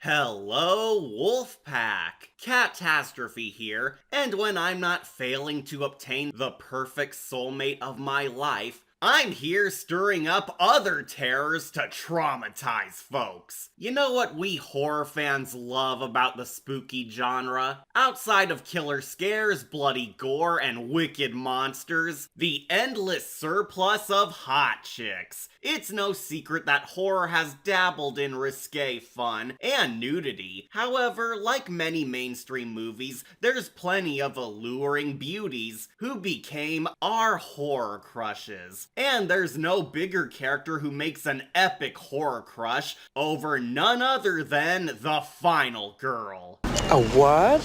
Hello, Wolfpack! Catastrophe here, and when I'm not failing to obtain the perfect soulmate of my life, I'm here stirring up other terrors to traumatize folks. You know what we horror fans love about the spooky genre? Outside of killer scares, bloody gore, and wicked monsters, the endless surplus of hot chicks. It's no secret that horror has dabbled in risque fun and nudity. However, like many mainstream movies, there's plenty of alluring beauties who became our horror crushes. And there's no bigger character who makes an epic horror crush over none other than the final girl. A what?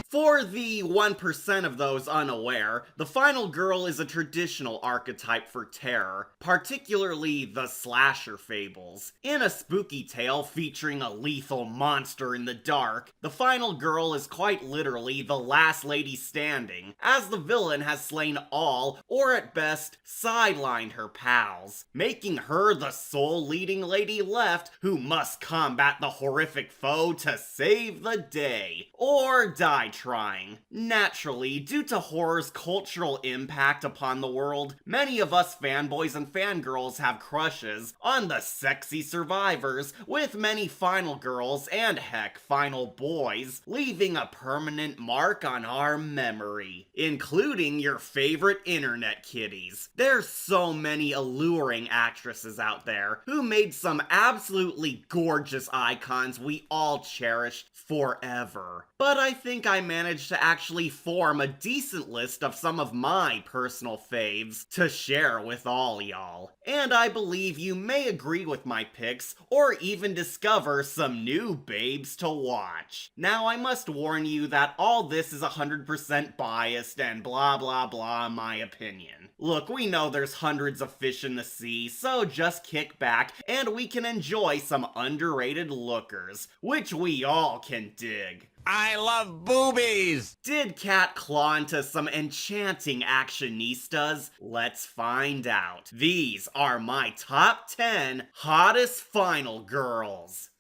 For the 1% of those unaware, the final girl is a traditional archetype for terror, particularly the slasher fables. In a spooky tale featuring a lethal monster in the dark, the final girl is quite literally the last lady standing, as the villain has slain all, or at best, sidelined her pals, making her the sole leading lady left who must combat the horrific foe to save the day, or die trying. Naturally, due to horror's cultural impact upon the world, many of us fanboys and fangirls have crushes on the sexy survivors, with many final girls and heck, final boys leaving a permanent mark on our memory, including your favorite internet kitties. There's so many alluring actresses out there who made some absolutely gorgeous icons we all cherished forever. But I think I managed to actually form a decent list of some of my personal faves to share with all y'all. And I believe you may agree with my picks, or even discover some new babes to watch. Now I must warn you that all this is 100% biased and blah blah blah in my opinion. Look, we know there's hundreds of fish in the sea, so just kick back and we can enjoy some underrated lookers, which we all can dig. I love boobies! Did Cat claw into some enchanting actionistas? Let's find out. These are my top 10 hottest final girls.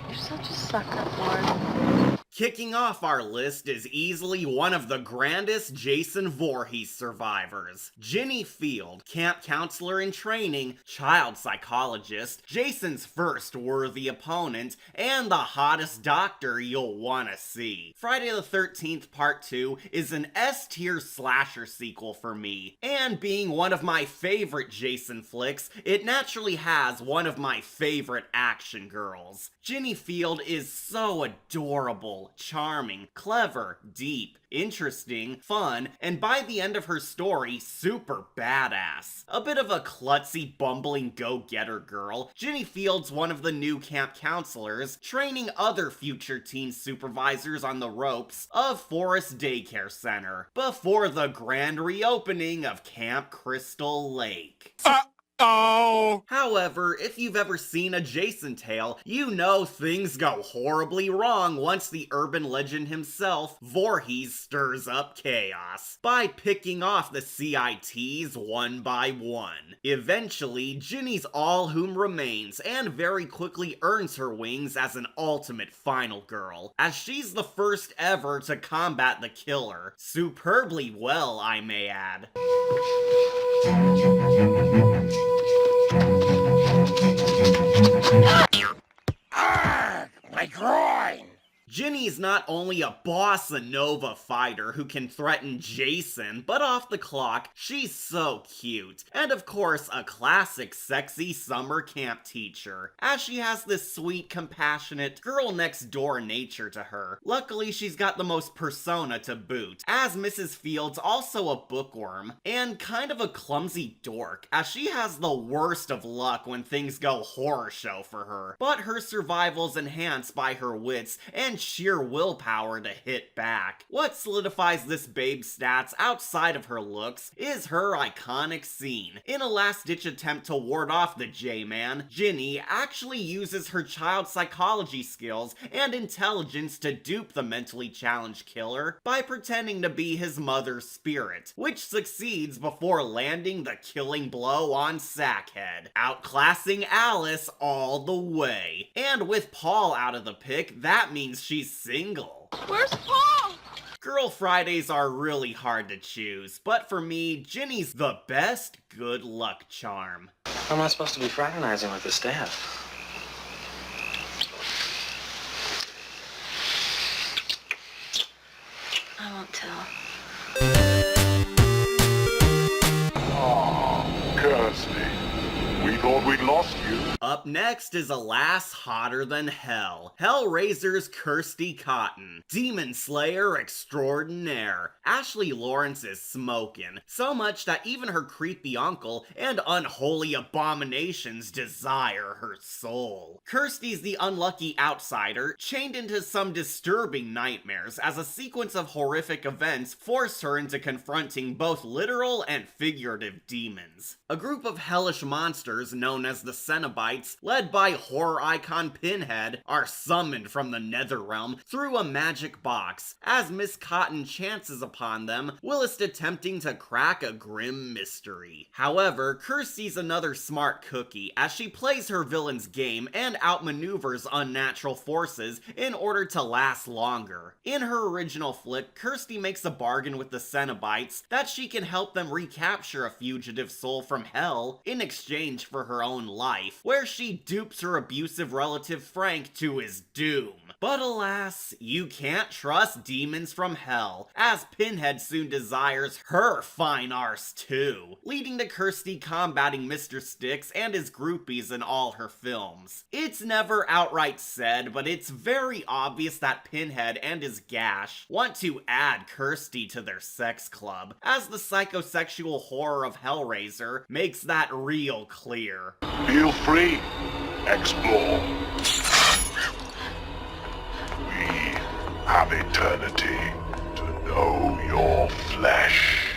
You're such a sucker, Lord. Kicking off our list is easily one of the grandest Jason Voorhees survivors. Ginny Field, camp counselor in training, child psychologist, Jason's first worthy opponent, and the hottest doctor you'll wanna see. Friday the 13th Part 2 is an S-tier slasher sequel for me, and being one of my favorite Jason flicks, it naturally has one of my favorite action girls. Ginny Field is so adorable, charming, clever, deep, interesting, fun, and by the end of her story, super badass. A bit of a klutzy, bumbling go-getter girl, Ginny Field's one of the new camp counselors, training other future teen supervisors on the ropes of Forest Daycare Center, before the grand reopening of Camp Crystal Lake. Oh! However, if you've ever seen a Jason tale, you know things go horribly wrong once the urban legend himself, Voorhees, stirs up chaos by picking off the CITs one by one. Eventually, Ginny's all whom remains and very quickly earns her wings as an ultimate final girl, as she's the first ever to combat the killer. Superbly well, I may add. My groin! Ginny's not only a bossa nova fighter who can threaten Jason, but off the clock, she's so cute. And of course, a classic sexy summer camp teacher, as she has this sweet, compassionate, girl-next-door nature to her. Luckily, she's got the most persona to boot, as Mrs. Field's also a bookworm, and kind of a clumsy dork, as she has the worst of luck when things go horror show for her. But her survival's enhanced by her wits and sheer sheer willpower to hit back. What solidifies this babe's stats outside of her looks is her iconic scene. In a last-ditch attempt to ward off the J-Man, Ginny actually uses her child psychology skills and intelligence to dupe the mentally challenged killer by pretending to be his mother's spirit, which succeeds before landing the killing blow on Sackhead, outclassing Alice all the way. And with Paul out of the pic, that means she's single. Where's Paul? Girl Fridays are really hard to choose, but for me, Ginny's the best good luck charm. How am I supposed to be fraternizing with the staff? I won't tell. Oh, Kirsty. We thought we'd lost you. Up next is a lass hotter than hell. Hellraiser's Kirsty Cotton, Demon Slayer extraordinaire. Ashley Lawrence is smoking, so much that even her creepy uncle and unholy abominations desire her soul. Kirsty's the unlucky outsider, chained into some disturbing nightmares as a sequence of horrific events force her into confronting both literal and figurative demons. A group of hellish monsters known as the Cenobites, led by horror icon Pinhead, are summoned from the Netherrealm through a magic box, as Miss Cotton chances upon them whilst attempting to crack a grim mystery. However, Kirsty's another smart cookie, as she plays her villain's game and outmaneuvers unnatural forces in order to last longer. In her original flick, Kirsty makes a bargain with the Cenobites that she can help them recapture a fugitive soul from hell in exchange for her own life, where she dupes her abusive relative Frank to his doom. But alas, you can't trust demons from hell, as Pinhead soon desires her fine arse too, leading to Kirsty combating Mr. Styx and his groupies in all her films. It's never outright said, but it's very obvious that Pinhead and his gash want to add Kirsty to their sex club, as the psychosexual horror of Hellraiser makes that real clear. Feel free. Explore. We have eternity to know your flesh.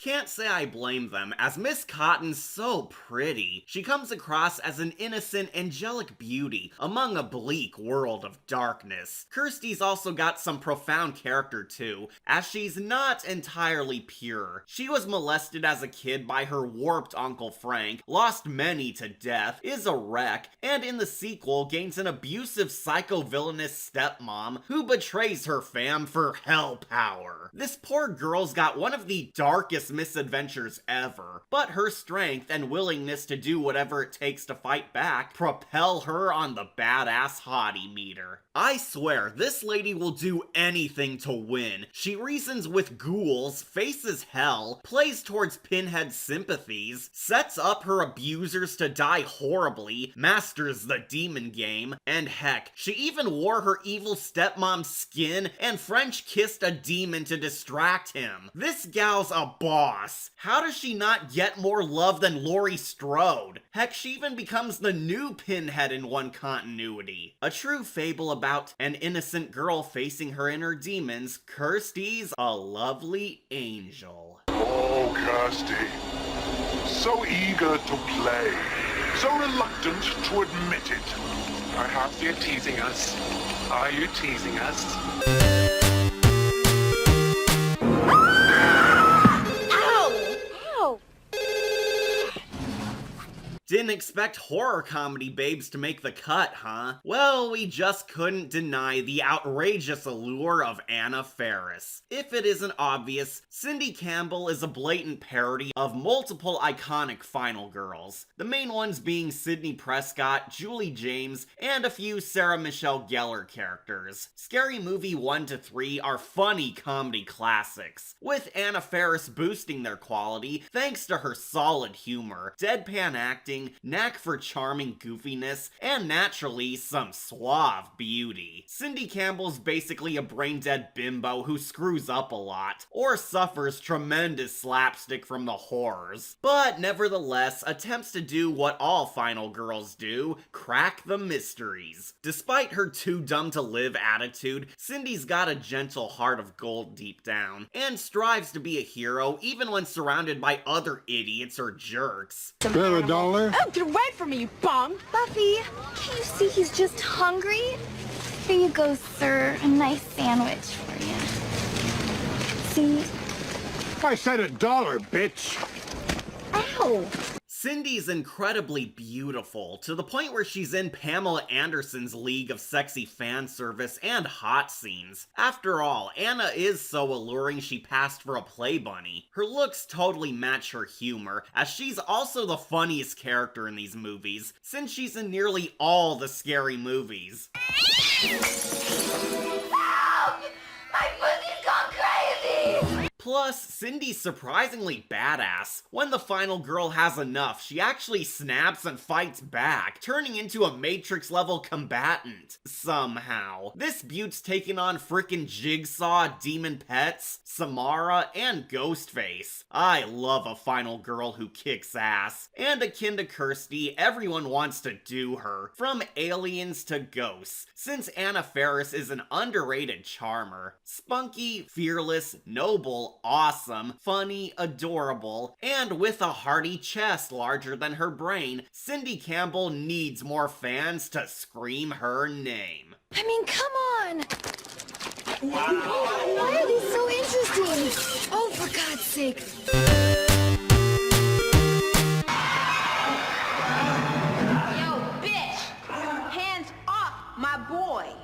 Can't say I blame them, as Miss Cotton's so pretty. She comes across as an innocent, angelic beauty among a bleak world of darkness. Kirsty's also got some profound character too, as she's not entirely pure. She was molested as a kid by her warped Uncle Frank, lost many to death, is a wreck, and in the sequel gains an abusive psycho-villainous stepmom who betrays her fam for hell power. This poor girl's got one of the darkest misadventures ever, but her strength and willingness to do whatever it takes to fight back propel her on the badass hottie meter. I swear, this lady will do anything to win. She reasons with ghouls, faces hell, plays towards Pinhead's sympathies, sets up her abusers to die horribly, masters the demon game, and heck, she even wore her evil stepmom's skin and French kissed a demon to distract him. This gal's a boss. How does she not get more love than Laurie Strode? Heck, she even becomes the new Pinhead in one continuity. A true fable about an innocent girl facing her inner demons, Kirsty's a lovely angel. Oh, Kirsty. So eager to play. So reluctant to admit it. Perhaps you're teasing us. Are you teasing us? Didn't expect horror comedy babes to make the cut, huh? Well, we just couldn't deny the outrageous allure of Anna Faris. If it isn't obvious, Cindy Campbell is a blatant parody of multiple iconic final girls, the main ones being Sidney Prescott, Julie James, and a few Sarah Michelle Gellar characters. Scary Movie 1 to 3 are funny comedy classics, with Anna Faris boosting their quality thanks to her solid humor, deadpan acting, acting, knack for charming goofiness, and naturally, some suave beauty. Cindy Campbell's basically a brain-dead bimbo who screws up a lot, or suffers tremendous slapstick from the horrors, but nevertheless attempts to do what all final girls do, crack the mysteries. Despite her too dumb to live attitude, Cindy's got a gentle heart of gold deep down, and strives to be a hero even when surrounded by other idiots or jerks. $1. Oh, get away from me, you bum! Buffy, can you see he's just hungry? Here you go, sir. A nice sandwich for you. See? I said $1, bitch. Ow! Cindy's incredibly beautiful, to the point where she's in Pamela Anderson's league of sexy fan service and hot scenes. After all, Anna is so alluring she passed for a play bunny. Her looks totally match her humor, as she's also the funniest character in these movies, since she's in nearly all the scary movies. Plus, Cindy's surprisingly badass. When the final girl has enough, she actually snaps and fights back, turning into a Matrix-level combatant. Somehow. This beaut's taken on frickin' Jigsaw, Demon Pets, Samara, and Ghostface. I love a final girl who kicks ass. And akin to Kirsty, everyone wants to do her, from aliens to ghosts, since Anna Faris is an underrated charmer. Spunky, fearless, noble, awesome, funny, adorable, and with a hearty chest larger than her brain, Cindy Campbell needs more fans to scream her name. I mean, come on! Why are these so interesting? Oh, for God's sake. Yo, bitch! Hands off my boy!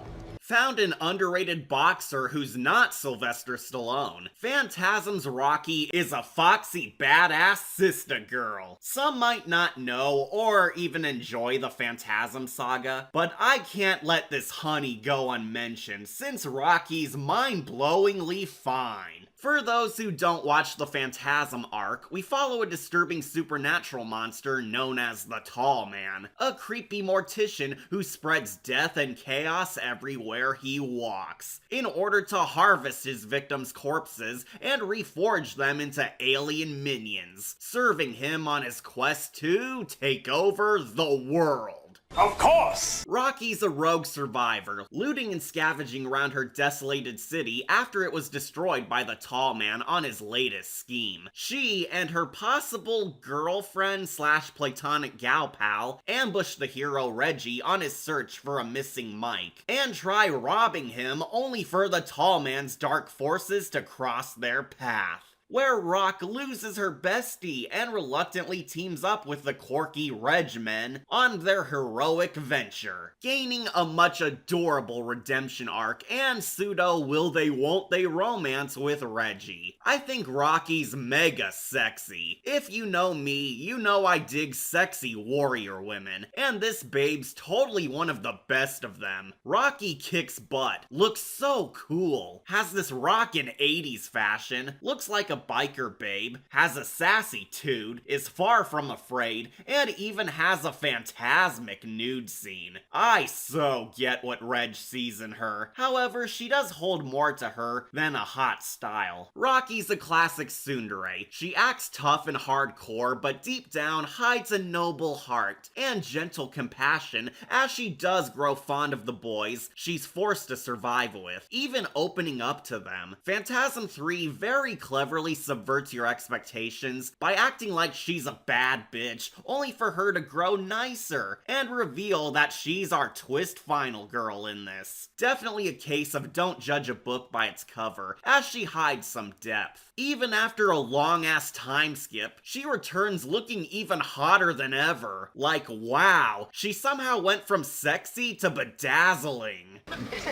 Found an underrated boxer who's not Sylvester Stallone. Phantasm's Rocky is a foxy, badass sister girl. Some might not know or even enjoy the Phantasm saga, but I can't let this honey go unmentioned since Rocky's mind-blowingly fine. For those who don't watch the Phantasm arc, we follow a disturbing supernatural monster known as the Tall Man, a creepy mortician who spreads death and chaos everywhere he walks, in order to harvest his victims' corpses and reforge them into alien minions, serving him on his quest to take over the world. Of course! Rocky's a rogue survivor, looting and scavenging around her desolated city after it was destroyed by the Tall Man on his latest scheme. She and her possible girlfriend / platonic gal pal ambush the hero Reggie on his search for a missing Mike, and try robbing him only for the Tall Man's dark forces to cross their path, where Rock loses her bestie and reluctantly teams up with the quirky Reg-men on their heroic venture, gaining a much adorable redemption arc and pseudo will-they-won't-they romance with Reggie. I think Rocky's mega sexy. If you know me, you know I dig sexy warrior women, and this babe's totally one of the best of them. Rocky kicks butt, looks so cool, has this rockin' 80s fashion, looks like a biker babe, has a sassy tude, is far from afraid, and even has a phantasmic nude scene. I so get what Reg sees in her. However, she does hold more to her than a hot style. Rocky's a classic tsundere. She acts tough and hardcore, but deep down hides a noble heart and gentle compassion as she does grow fond of the boys she's forced to survive with, even opening up to them. Phantasm 3 very cleverly subverts your expectations by acting like she's a bad bitch, only for her to grow nicer and reveal that she's our twist final girl in this. Definitely a case of don't judge a book by its cover, as she hides some depth. Even after a long-ass time skip, she returns looking even hotter than ever. Like, wow, she somehow went from sexy to bedazzling.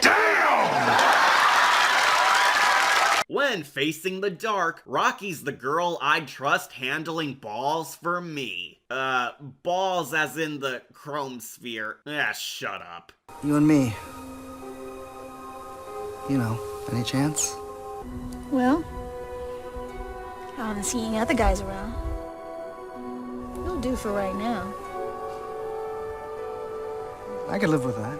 Damn! When facing the dark, Rocky's the girl I'd trust handling balls for me. Balls as in the chrome sphere. Shut up. You and me. You know, any chance? Well, I haven't seen any other guys around. It'll do for right now. I could live with that.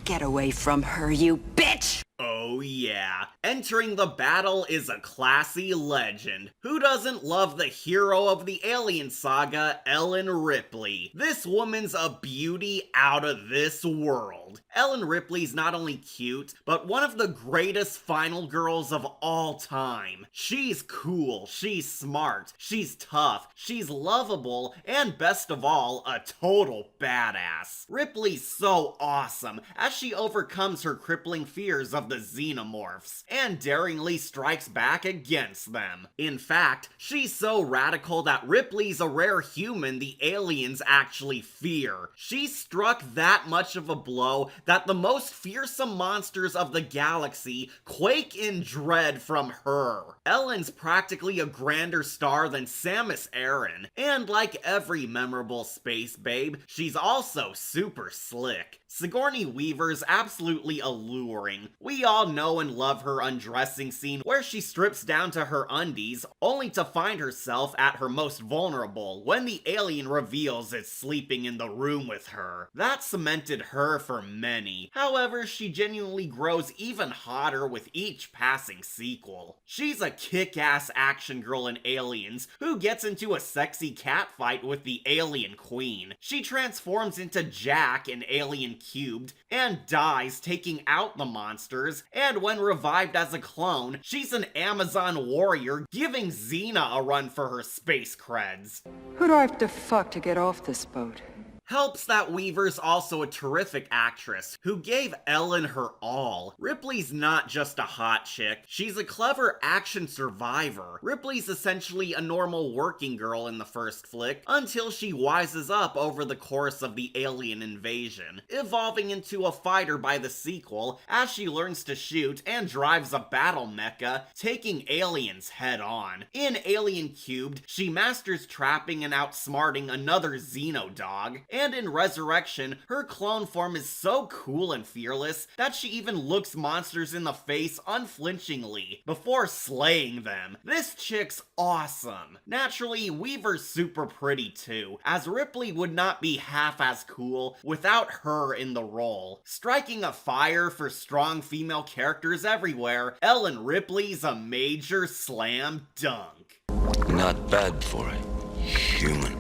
Get away from her, you bitch! Oh yeah, entering the battle is a classy legend. Who doesn't love the hero of the Alien saga, Ellen Ripley? This woman's a beauty out of this world. Ellen Ripley's not only cute, but one of the greatest final girls of all time. She's cool, she's smart, she's tough, she's lovable, and best of all, a total badass. Ripley's so awesome as she overcomes her crippling fears of the xenomorphs, and daringly strikes back against them. In fact, she's so radical that Ripley's a rare human the aliens actually fear. She struck that much of a blow that the most fearsome monsters of the galaxy quake in dread from her. Ellen's practically a grander star than Samus Aran, and like every memorable space babe, she's also super slick. Sigourney Weaver's absolutely alluring. We all know and love her undressing scene where she strips down to her undies, only to find herself at her most vulnerable when the alien reveals it's sleeping in the room with her. That cemented her for many. However, she genuinely grows even hotter with each passing sequel. She's a kick-ass action girl in Aliens who gets into a sexy catfight with the alien queen. She transforms into Jack in Alien Cubed and dies taking out the monsters, and when revived as a clone, she's an Amazon warrior giving Xena a run for her space creds. Who do I have to fuck to get off this boat? Helps that Weaver's also a terrific actress who gave Ellen her all. Ripley's not just a hot chick, she's a clever action survivor. Ripley's essentially a normal working girl in the first flick until she wises up over the course of the alien invasion, evolving into a fighter by the sequel as she learns to shoot and drives a battle mecha, taking aliens head on. In Alien Cubed, she masters trapping and outsmarting another Xenodog, and in Resurrection, her clone form is so cool and fearless that she even looks monsters in the face unflinchingly before slaying them. This chick's awesome. Naturally, Weaver's super pretty too, as Ripley would not be half as cool without her in the role. Striking a fire for strong female characters everywhere, Ellen Ripley's a major slam dunk. Not bad for a human.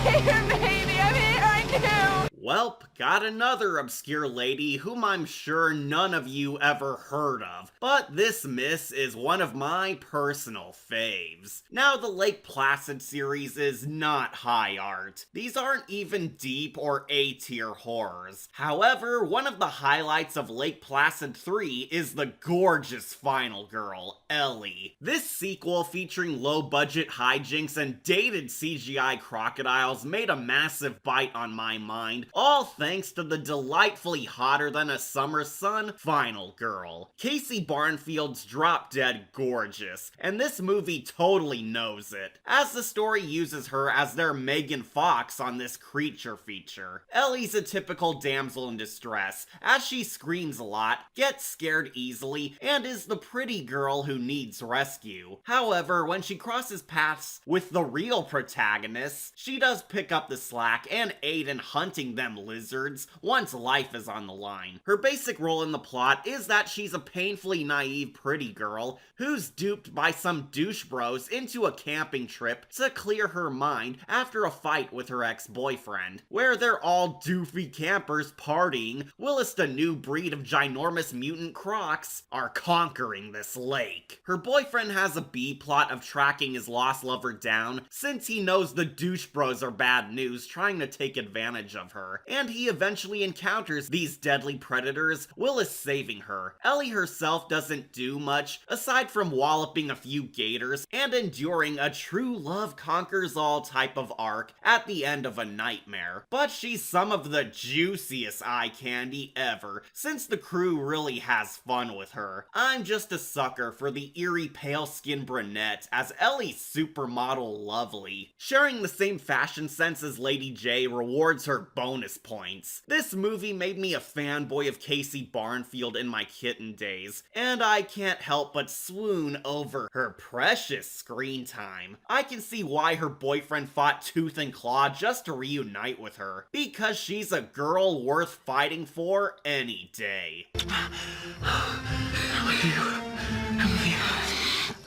Here, baby, I'm here, I knew! Welp, got another obscure lady whom I'm sure none of you ever heard of, but this miss is one of my personal faves. Now, the Lake Placid series is not high art. These aren't even deep or A-tier horrors. However, one of the highlights of Lake Placid 3 is the gorgeous final girl, Ellie. This sequel featuring low-budget hijinks and dated CGI crocodiles made a massive bite on my mind, all thanks to the delightfully hotter than a summer sun final girl. Casey Barnfield's drop-dead gorgeous, and this movie totally knows it, as the story uses her as their Megan Fox on this creature feature. Ellie's a typical damsel in distress, as she screams a lot, gets scared easily, and is the pretty girl who needs rescue. However, when she crosses paths with the real protagonists, she does pick up the slack and aid in hunting them lizards once life is on the line. Her basic role in the plot is that she's a painfully naive pretty girl who's duped by some douche bros into a camping trip to clear her mind after a fight with her ex-boyfriend. Where they're all doofy campers partying, whilst a new breed of ginormous mutant crocs are conquering this lake. Her boyfriend has a B-plot of tracking his lost lover down since he knows the douche bros are bad news trying to take advantage of her, and he eventually encounters these deadly predators, Willis saving her. Ellie herself doesn't do much, aside from walloping a few gators and enduring a true love conquers all type of arc at the end of a nightmare. But she's some of the juiciest eye candy ever, since the crew really has fun with her. I'm just a sucker for the eerie pale-skinned brunette, as Ellie's supermodel lovely. Sharing the same fashion sense as Lady J rewards her bone bonus points. This movie made me a fanboy of Casey Barnfield in my Kitten days, and I can't help but swoon over her precious screen time. I can see why her boyfriend fought tooth and claw just to reunite with her, because she's a girl worth fighting for any day.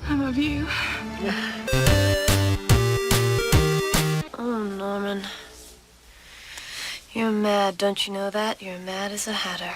I love you. Oh, Norman. You're mad, don't you know that? You're mad as a hatter.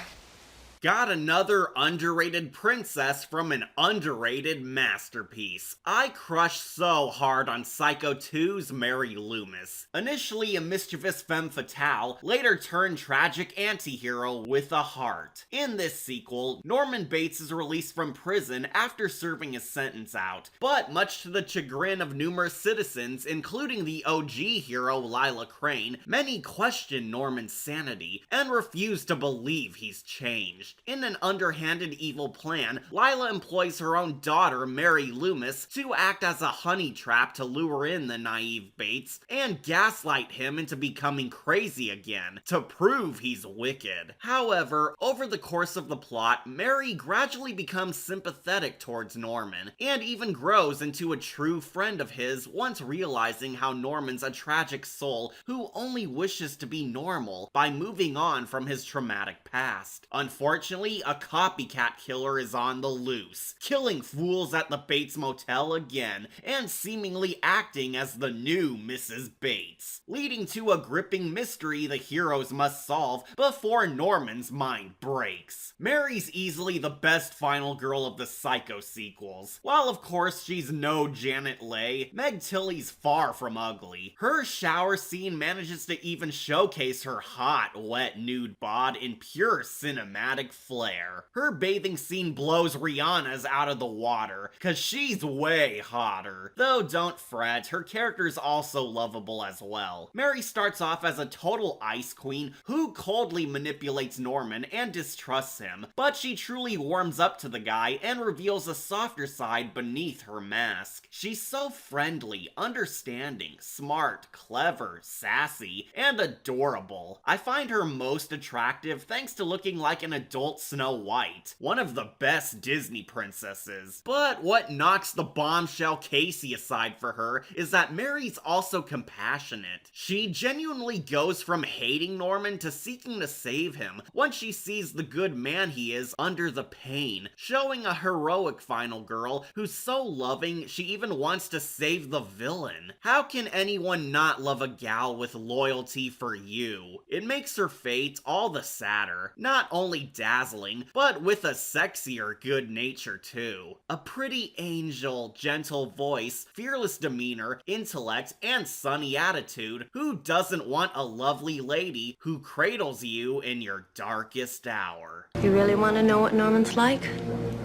Got another underrated princess from an underrated masterpiece. I crushed so hard on Psycho 2's Mary Loomis. Initially a mischievous femme fatale, later turned tragic anti-hero with a heart. In this sequel, Norman Bates is released from prison after serving his sentence out, but much to the chagrin of numerous citizens, including the OG hero Lila Crane, many question Norman's sanity and refuse to believe he's changed. In an underhanded evil plan, Lila employs her own daughter, Mary Loomis, to act as a honey trap to lure in the naive Bates and gaslight him into becoming crazy again, to prove he's wicked. However, over the course of the plot, Mary gradually becomes sympathetic towards Norman, and even grows into a true friend of his once realizing how Norman's a tragic soul who only wishes to be normal by moving on from his traumatic past. Unfortunately, a copycat killer is on the loose, killing fools at the Bates Motel again, and seemingly acting as the new Mrs. Bates, leading to a gripping mystery the heroes must solve before Norman's mind breaks. Mary's easily the best final girl of the Psycho sequels. While of course she's no Janet Leigh, Meg Tilly's far from ugly. Her shower scene manages to even showcase her hot, wet nude bod in pure cinematic flair. Her bathing scene blows Rihanna's out of the water, cause she's way hotter. Though don't fret, her character's also lovable as well. Mary starts off as a total ice queen who coldly manipulates Norman and distrusts him, but she truly warms up to the guy and reveals a softer side beneath her mask. She's so friendly, understanding, smart, clever, sassy, and adorable. I find her most attractive thanks to looking like an adult Snow White, one of the best Disney princesses. But what knocks the bombshell Casey aside for her is that Mary's also compassionate. She genuinely goes from hating Norman to seeking to save him once she sees the good man he is under the pain, showing a heroic final girl who's so loving she even wants to save the villain. How can anyone not love a gal with loyalty for you? It makes her fate all the sadder, not only dazzling, but with a sexier good nature too. A pretty angel, gentle voice, fearless demeanor, intellect, and sunny attitude. Who doesn't want a lovely lady who cradles you in your darkest hour? You really want to know what Norman's like?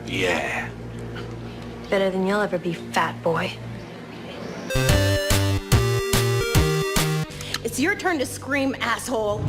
Yeah. Better than you'll ever be, fat boy. It's your turn to scream, asshole.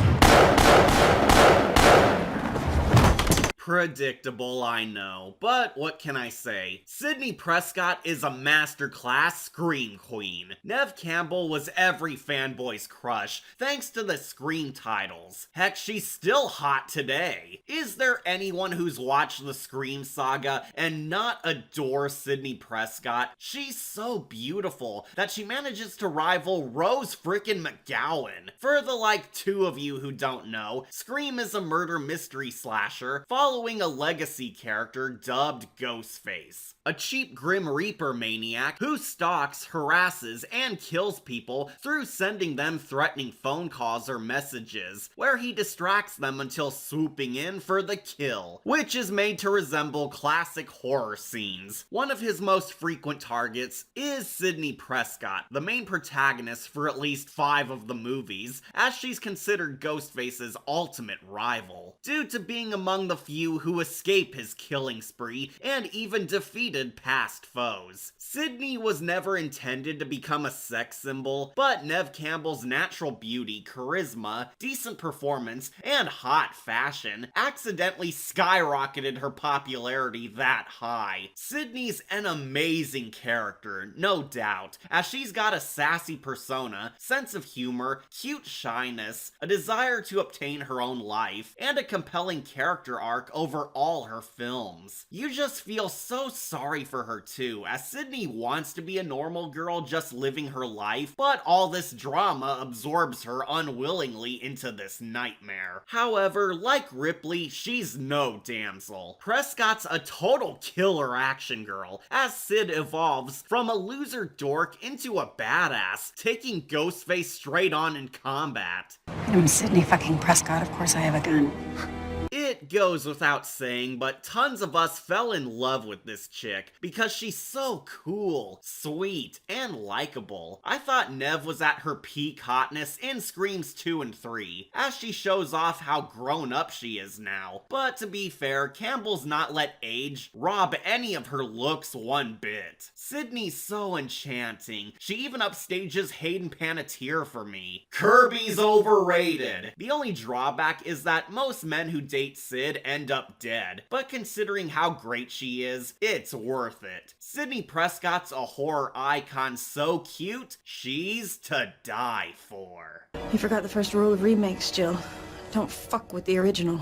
Predictable, I know, but what can I say? Sidney Prescott is a masterclass scream queen. Neve Campbell was every fanboy's crush, thanks to the Scream titles. Heck, she's still hot today. Is there anyone who's watched the Scream saga and not adore Sidney Prescott? She's so beautiful that she manages to rival Rose frickin' McGowan. For the two of you who don't know, Scream is a murder mystery slasher following a legacy character dubbed Ghostface, a cheap Grim Reaper maniac who stalks, harasses, and kills people through sending them threatening phone calls or messages, where he distracts them until swooping in for the kill, which is made to resemble classic horror scenes. One of his most frequent targets is Sidney Prescott, the main protagonist for at least 5 of the movies, as she's considered Ghostface's ultimate rival. Due to being among the few few who escape his killing spree and even defeated past foes. Sidney was never intended to become a sex symbol, but Neve Campbell's natural beauty, charisma, decent performance, and hot fashion accidentally skyrocketed her popularity that high. Sidney's an amazing character, no doubt, as she's got a sassy persona, sense of humor, cute shyness, a desire to obtain her own life, and a compelling character arc over all her films. You just feel so sorry for her too, as Sidney wants to be a normal girl just living her life, but all this drama absorbs her unwillingly into this nightmare. However, like Ripley, she's no damsel. Prescott's a total killer action girl, as Sid evolves from a loser dork into a badass, taking Ghostface straight on in combat. I'm Sidney fucking Prescott, of course I have a gun. It goes without saying, but tons of us fell in love with this chick because she's so cool, sweet, and likable. I thought Neve was at her peak hotness in Screams 2 and 3, as she shows off how grown up she is now. But to be fair, Campbell's not let age rob any of her looks one bit. Sidney's so enchanting. She even upstages Hayden Panettiere for me. Kirby's overrated. The only drawback is that most men who date Sid end up dead, but considering how great she is, it's worth it. Sidney Prescott's a horror icon so cute, she's to die for. You forgot the first rule of remakes, Jill. Don't fuck with the original.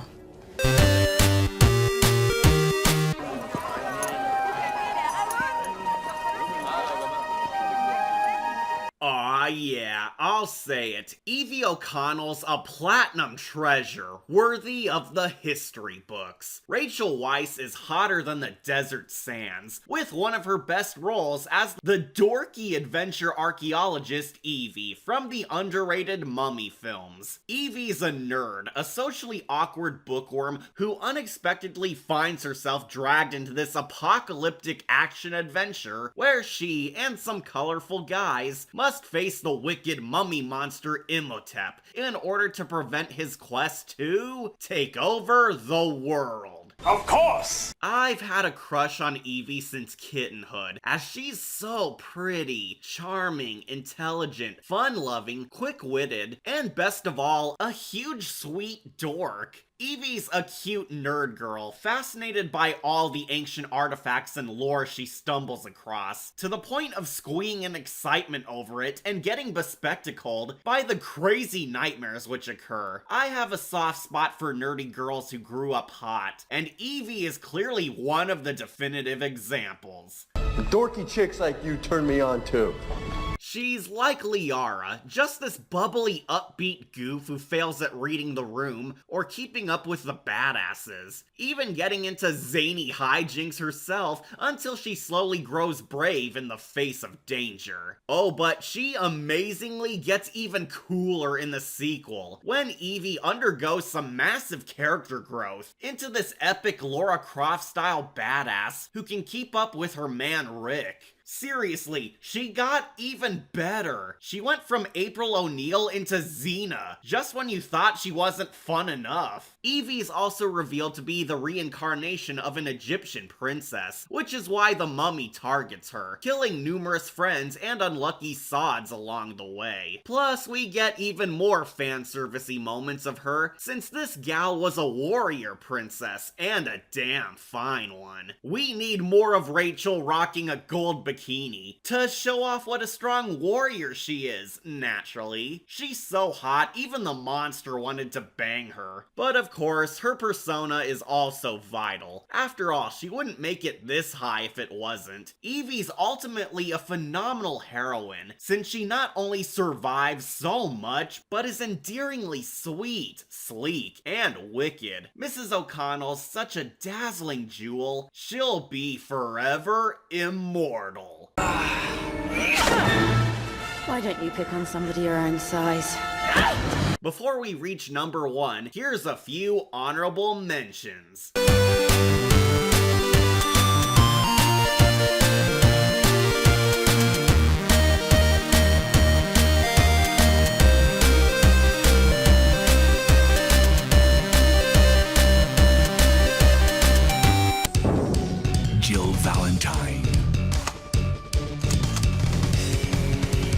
Aw yeah, I'll say it. Evie O'Connell's a platinum treasure, worthy of the history books. Rachel Weisz is hotter than the desert sands, with one of her best roles as the dorky adventure archaeologist Evie from the underrated Mummy films. Evie's a nerd, a socially awkward bookworm who unexpectedly finds herself dragged into this apocalyptic action adventure where she and some colorful guys must face the wicked mummy monster Imhotep in order to prevent his quest to take over the world. Of course! I've had a crush on Evie since Kittenhood, as she's so pretty, charming, intelligent, fun-loving, quick-witted, and best of all, a huge sweet dork. Evie's a cute nerd girl, fascinated by all the ancient artifacts and lore she stumbles across, to the point of squeeing in excitement over it and getting bespectacled by the crazy nightmares which occur. I have a soft spot for nerdy girls who grew up hot, and Evie is clearly one of the definitive examples. Dorky chicks like you turn me on too. She's like Liara, just this bubbly, upbeat goof who fails at reading the room or keeping up with the badasses, even getting into zany hijinks herself until she slowly grows brave in the face of danger. Oh, but she amazingly gets even cooler in the sequel, when Evie undergoes some massive character growth into this epic Lara Croft-style badass who can keep up with her man Rick. Seriously, she got even better. She went from April O'Neil into Xena, just when you thought she wasn't fun enough. Evie's also revealed to be the reincarnation of an Egyptian princess, which is why the mummy targets her, killing numerous friends and unlucky sods along the way. Plus, we get even more fan-servicey moments of her, since this gal was a warrior princess, and a damn fine one. We need more of Rachel rocking a gold bikini to show off what a strong warrior she is, naturally. She's so hot, even the monster wanted to bang her. But of course, her persona is also vital. After all, she wouldn't make it this high if it wasn't. Evie's ultimately a phenomenal heroine, since she not only survives so much, but is endearingly sweet, sleek, and wicked. Mrs. O'Connell's such a dazzling jewel, she'll be forever immortal. Why don't you pick on somebody your own size? Before we reach number 1, here's a few honorable mentions. Valentine.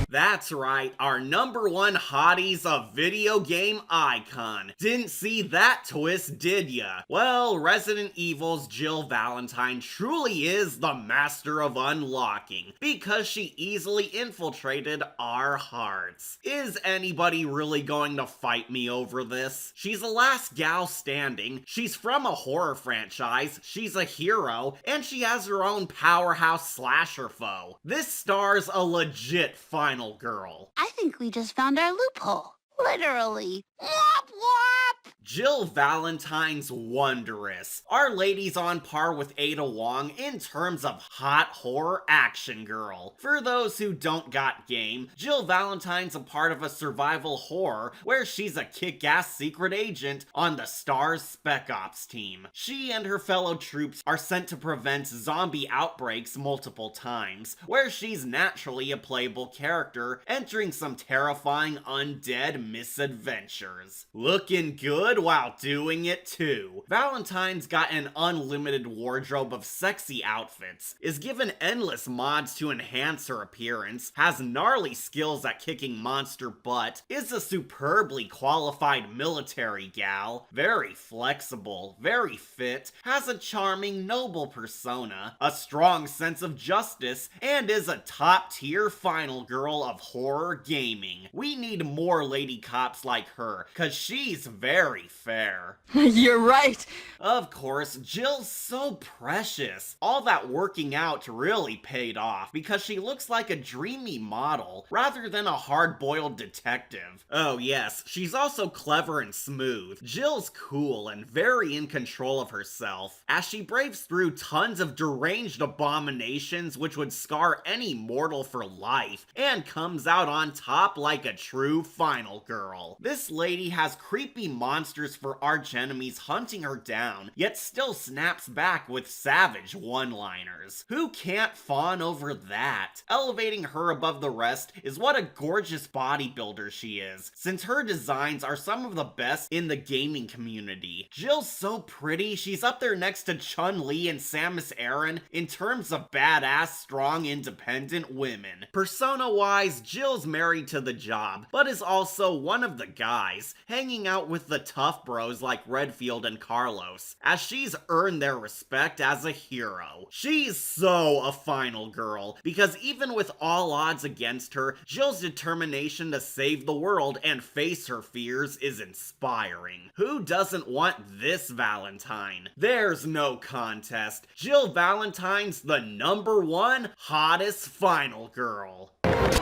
That's right, our #1 hottie's a video game icon. Didn't see that twist, did ya? Well, Resident Evil's Jill Valentine truly is the master of unlocking, because she easily infiltrated our hearts. Is anybody really going to fight me over this? She's the last gal standing, she's from a horror franchise, she's a hero, and she has her own powerhouse slasher foe. This stars a legit final girl. I think we just found our loophole. Literally. Wop wop! Jill Valentine's wondrous. Our lady's on par with Ada Wong in terms of hot horror action girl. For those who don't got game, Jill Valentine's a part of a survival horror where she's a kick-ass secret agent on the STARS Spec Ops team. She and her fellow troops are sent to prevent zombie outbreaks multiple times, where she's naturally a playable character entering some terrifying undead misadventures. Looking good while doing it too. Valentine's got an unlimited wardrobe of sexy outfits, is given endless mods to enhance her appearance, has gnarly skills at kicking monster butt, is a superbly qualified military gal, very flexible, very fit, has a charming, noble persona, a strong sense of justice, and is a top-tier final girl of horror gaming. We need more lady cops like her, cause she's very fair. You're right. Of course, Jill's so precious. All that working out really paid off because she looks like a dreamy model rather than a hard-boiled detective. Oh yes, she's also clever and smooth. Jill's cool and very in control of herself as she braves through tons of deranged abominations which would scar any mortal for life and comes out on top like a true final girl. This lady has creepy monsters for archenemies hunting her down, yet still snaps back with savage one-liners. Who can't fawn over that? Elevating her above the rest is what a gorgeous bodybuilder she is, since her designs are some of the best in the gaming community. Jill's so pretty, she's up there next to Chun-Li and Samus Aran in terms of badass, strong, independent women. Persona-wise, Jill's married to the job, but is also one of the guys, hanging out with the tough bros like Redfield and Carlos, as she's earned their respect as a hero. She's so a final girl, because even with all odds against her, Jill's determination to save the world and face her fears is inspiring. Who doesn't want this Valentine? There's no contest. Jill Valentine's the #1 hottest final girl.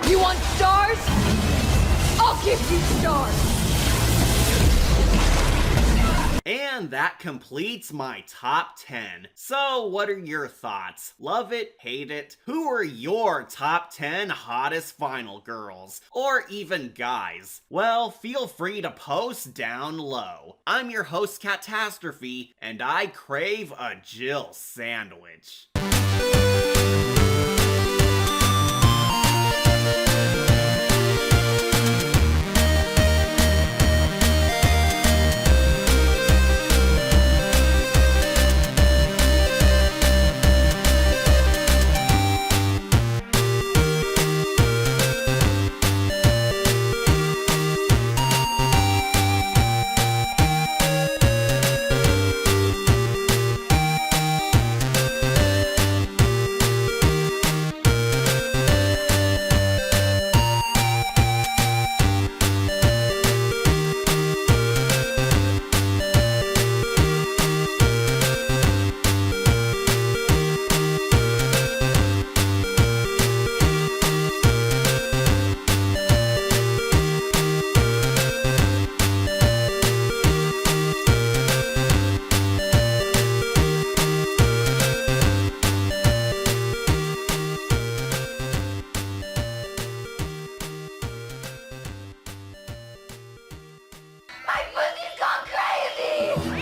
You want stars? I'll give you stars! And that completes my top 10. So what are your thoughts? Love it? Hate it? Who are your top 10 hottest final girls? Or even guys? Well, feel free to post down low. I'm your host Catastrophe, and I crave a Jill sandwich.